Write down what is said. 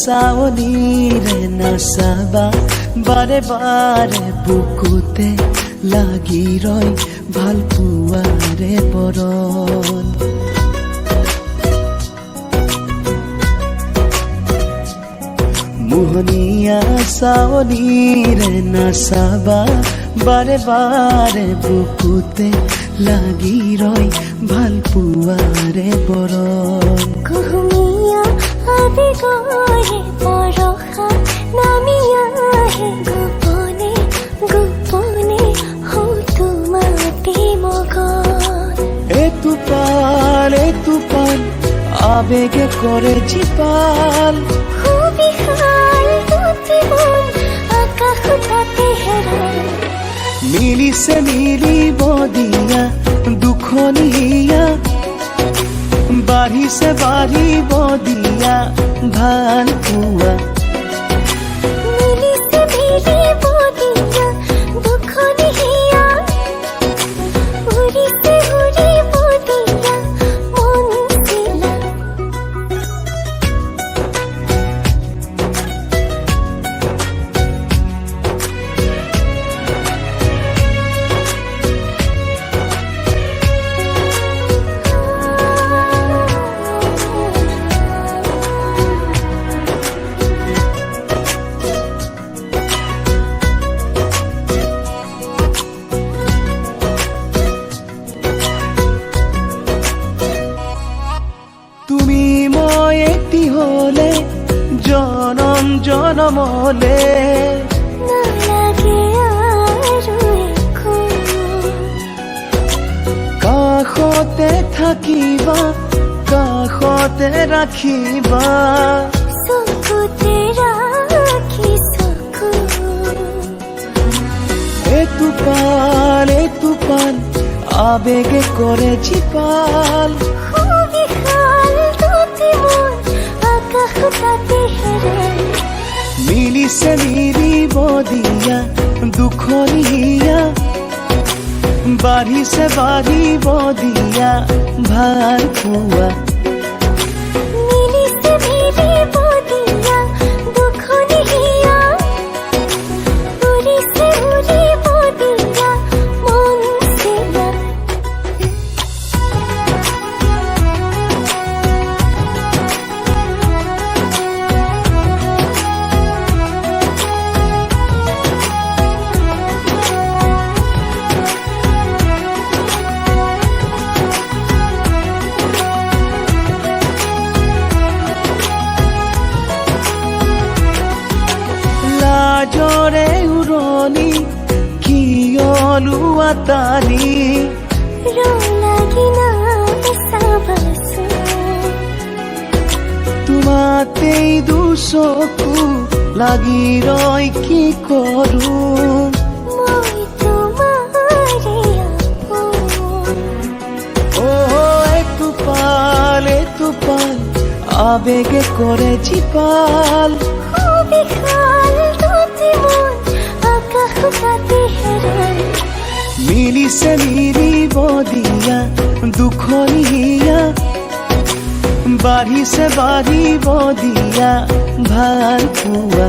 চাৱনিৰে নাচাবা বাৰে বাৰে বুকুতে লাগি ৰয় ভাল পোৱাৰে বৰণ মোহনীয়া চাৱনিৰে নাচাবা বাৰে বাৰে বুকুতে লাগি ৰয় ভাল পোৱাৰে বৰণ কুহুমীয়া আবেগৰে বৰষা নামি আহে গোপনে গোপনে তোমাতে মগন এটোপাল আবেগে কৰে জীপাল সুবিশাল দুটি মন আকাশতে হেৰাই মিলিছে মিলিব দিয়া দুখনীয়া বাঢ়িছে বাঢ়িব দিয়া ভাল পোৱা মিলিছে মিলিব দিয়া দুখনীয়া উৰিছে উৰিব দিয়া মন চিলা তুমি মই এটি হলে জনম জনমলে নালাগে আৰু একো কাষতে থাকিবা কাষতে ৰাখিবা চকুতে ৰাখি চকু এটোপাল আবেগে কৰে জীপাল সুবিশাল দুটি মন আকাশতে হেৰাই মিলিছে মিলিব দিয়া দুখনীয়া বাঢ়িছে বাঢ়িব দিয়া ভাল পোৱা মিলিছে মিলিব দিয়া দুখনীয়া উৰিছে উৰিব দিয়া মন চিলা লাজৰে উৰণি কিয়লো আতানি লাগি নাচাবাচোন তোমাতেই দুচকু লাগি ৰয় কি কৰো মই তোমাৰে আপোন ও এটোপাল আবেগে কৰে জীপাল সুবিশাল দুটি মন আকাশতে হেৰাই মিলিছে মিলিব দিয়া দুখনীয়া বাঢ়িছে বাঢ়িব দিয়া ভাল পোৱা